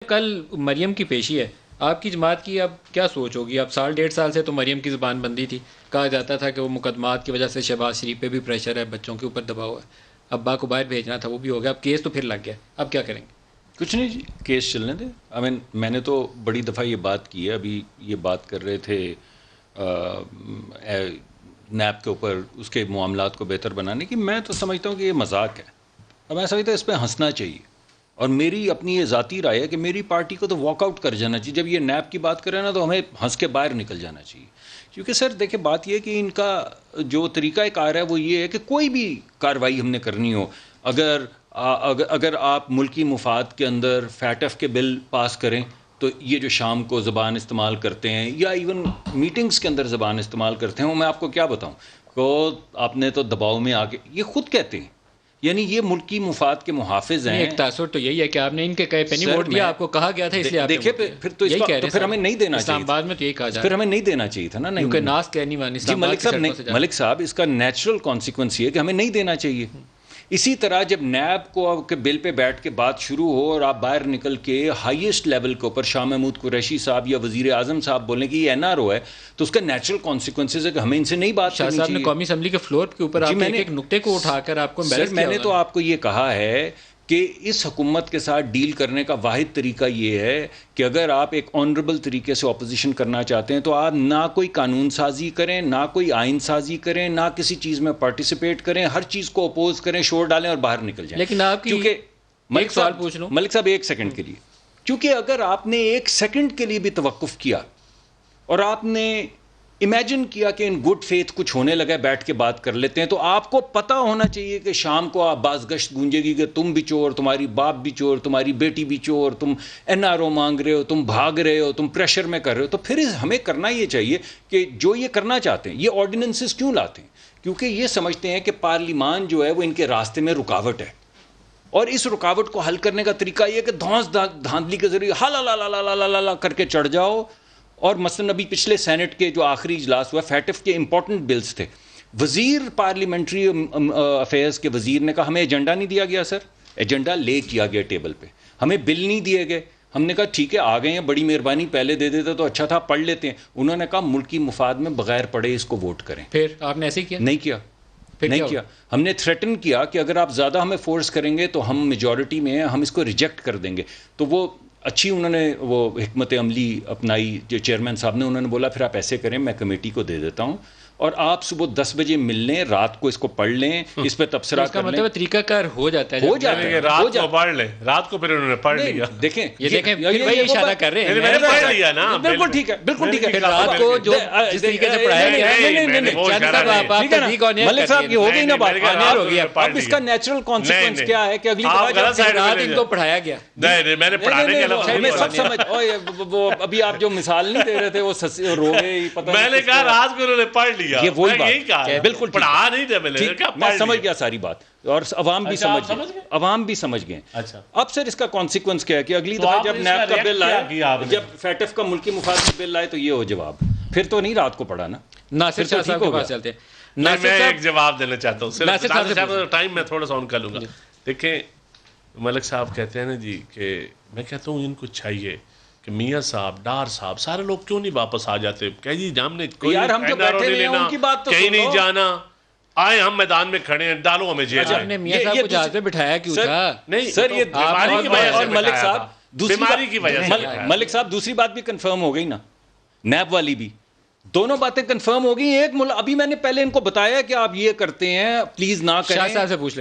کل مریم کی پیشی ہے، آپ کی جماعت کی اب کیا سوچ ہوگی؟ اب سال ڈیڑھ سال سے تو مریم کی زبان بندی تھی، کہا جاتا تھا کہ وہ مقدمات کی وجہ سے شہباز شریف پہ بھی پریشر ہے، بچوں کے اوپر دباؤ ہے، ابا کو باہر بھیجنا تھا وہ بھی ہو گیا، اب کیس تو پھر لگ گیا، اب کیا کریں گے؟ کچھ نہیں جی، کیس چلنے دیں۔ میں نے تو بڑی دفعہ یہ بات کی ہے، ابھی یہ بات کر رہے تھے نیب کے اوپر اس کے معاملات کو بہتر بنانے کی۔ میں تو سمجھتا ہوں کہ یہ مذاق ہے، اور میں سمجھتا ہوں اس پہ ہنسنا چاہیے، اور میری اپنی یہ ذاتی رائے ہے کہ میری پارٹی کو تو واک آؤٹ کر جانا چاہیے۔ جب یہ نیب کی بات کرے نا تو ہمیں ہنس کے باہر نکل جانا چاہیے، کیونکہ سر دیکھیں بات یہ ہے کہ ان کا جو طریقہ کار ہے وہ یہ ہے کہ کوئی بھی کارروائی ہم نے کرنی ہو، اگر آپ ملکی مفاد کے اندر فیٹ ایف کے بل پاس کریں تو یہ جو شام کو زبان استعمال کرتے ہیں یا ایون میٹنگز کے اندر زبان استعمال کرتے ہیں، وہ میں آپ کو کیا بتاؤں کہ آپ نے تو دباؤ میں آ کے یہ خود کہتے ہیں، یعنی یہ ملکی مفاد کے محافظ ہیں۔ ایک تاثر تو یہی ہے کہ آپ نے ان کے کہے پہ نہیں ووٹ دیا، آپ کو کہا گیا تھا اس لیے آپ دیکھیں پھر تو اس کا تو پھر ہمیں نہیں دینا چاہیے، اسلام آباد میں تو یہی کہا جا رہا ہے، پھر ہمیں نہیں دینا چاہیے تھا نا، نہیں کیونکہ ناس کہنی وانی جی ملک صاحب اس کا نیچرل کانسیکوینس یہ ہے کہ ہمیں نہیں دینا چاہیے۔ اسی طرح جب نیب کو کے بل پہ بیٹھ کے بات شروع ہو اور آپ باہر نکل کے ہائیسٹ لیول کے اوپر شاہ محمود قریشی صاحب یا وزیر اعظم صاحب بولیں کہ یہ این آر او ہے، تو اس کا نیچرل کانسیکوینسز ہے کہ ہمیں ان سے نہیں بات کرنی چاہیے۔ شاہ صاحب نے قومی اسمبلی کے فلور کے اوپر آپ ایک ایک نقطے کو اٹھا کر آپ کو سر میں نے تو آپ کو یہ کہا ہے کہ اس حکومت کے ساتھ ڈیل کرنے کا واحد طریقہ یہ ہے کہ اگر آپ ایک آنریبل طریقے سے اپوزیشن کرنا چاہتے ہیں تو آپ نہ کوئی قانون سازی کریں، نہ کوئی آئین سازی کریں، نہ کسی چیز میں پارٹیسپیٹ کریں، ہر چیز کو اپوز کریں، شور ڈالیں اور باہر نکل جائیں۔ لیکن آپ کی ایک سوال پوچھ لوں ملک صاحب ایک سیکنڈ کے لیے، کیونکہ اگر آپ نے ایک سیکنڈ کے لیے بھی توقف کیا اور آپ نے امیجن کیا کہ ان گڈ فیتھ کچھ ہونے لگا، بیٹھ کے بات کر لیتے ہیں، تو آپ کو پتہ ہونا چاہیے کہ شام کو آپ باز گشت گونجے گی کہ تم بھی چور، تمہاری باپ بھی چور، تمہاری بیٹی بھی چور، تم این آر او مانگ رہے ہو، تم بھاگ رہے ہو، تم پریشر میں کر رہے ہو۔ تو پھر ہمیں کرنا یہ چاہیے کہ جو یہ کرنا چاہتے ہیں، یہ آرڈیننسز کیوں لاتے ہیں؟ کیونکہ یہ سمجھتے ہیں کہ پارلیمان جو ہے وہ ان کے راستے میں رکاوٹ ہے، اور اس رکاوٹ کو حل کرنے کا طریقہ یہ ہے کہ دھانس دھاندلی کے ذریعے ہلا کر کے چڑھ جاؤ۔ اور مثلاً ابھی پچھلے سینٹ کے جو آخری اجلاس ہوا، فیٹ ایف کے امپورٹنٹ بلز تھے، وزیر پارلیمنٹری افیئرز کے وزیر نے کہا ہمیں ایجنڈا نہیں دیا گیا سر، ایجنڈا لے کیا گیا ٹیبل پہ، ہمیں بل نہیں دیے گئے۔ ہم نے کہا ٹھیک ہے آ گئے ہیں، بڑی مہربانی، پہلے دے دیتے تو اچھا تھا، پڑھ لیتے ہیں۔ انہوں نے کہا ملکی مفاد میں بغیر پڑھے اس کو ووٹ کریں۔ پھر آپ نے ایسے ہی کیا؟ نہیں کیا، ہم نے تھریٹن کیا کہ اگر آپ زیادہ ہمیں فورس کریں گے تو ہم میجورٹی میں ہیں، ہم اس کو ریجیکٹ کر دیں گے۔ تو وہ اچھی انہوں نے وہ حکمت عملی اپنائی جو چیئرمین صاحب نے، انہوں نے بولا پھر آپ ایسے کریں، میں کمیٹی کو دے دیتا ہوں اور آپ صبح 10 بجے مل لیں، رات کو اس کو پڑھ لیں، اس پہ تبصرہ کر لیں۔ اس کا مطلب طریقہ کار ہو جاتا ہے، رات کو پڑھ لیں، رات کو پھر انہوں نے پڑھ لیا۔ دیکھیں وہی اشارہ کر رہے ہیں، میں نے پڑھ لیا نا، بالکل ٹھیک ہے، بالکل ٹھیک ہے۔ رات کو جو جس طریقے سے پڑھایا گیا ملک صاحب یہ ہو گئی نا بات، اب اس کا نیچرل کانسیکوینس کیا ہے کہ اگلی دفعہ رات ان کو پڑھایا گیا۔ نہیں میں نے پڑھانے کے ہمیں سب سمجھ، وہ ابھی آپ جو مثال نہیں دے رہے تھے وہ رو گئے، پتہ میں نے کہا رات کو انہوں نے پڑھ لیا، یہ وہی بات بالکل پڑھا نہیں تھا، میں سمجھ گیا ساری بات، اور عوام بھی سمجھ گئے، عوام بھی سمجھ گئے۔ اب سر اس کا کانسیکوینس کیا ہے کہ اگلی دفعہ جب نیب کا بل آئے، جب فیٹ ایف کا ملکی مفاد کا بل آئے تو یہ ہو جواب، پھر تو نہیں رات کو پڑھا نا۔ ناصر شاہ صاحب کے پاس چلتے ہیں۔ میں ایک جواب دینا چاہتا ہوں، صرف ٹائم میں تھوڑا سا ان کا لوں گا۔ دیکھیں ملک صاحب کہتے ہیں نا جی کہ میں کہتا ہوں ان کو چاہیے کہ میاں صاحب، ڈار صاحب، سارے لوگ کیوں نہیں واپس آ جاتے؟ کہ جی ہم نے کوئی کہیں نہیں جانا، آئے ہم میدان میں کھڑے ہیں، ڈالو ہمیں جیل میں۔ میاں صاحب کو جہاز پہ بٹھایا کیوں تھا؟ نہیں سر، یہ بیماری کی وجہ سے ملک صاحب بیماری کی وجہ سے ملک صاحب دوسری بات بھی کنفرم ہو گئی نا، نیب والی بھی، دونوں باتیں کنفرم ہو گئی۔ ایک ابھی میں نے پہلے ان کو بتایا کہ آپ یہ کرتے ہیں، پلیز نہ کریں۔ شاہ صاحب سے پوچھ لیں۔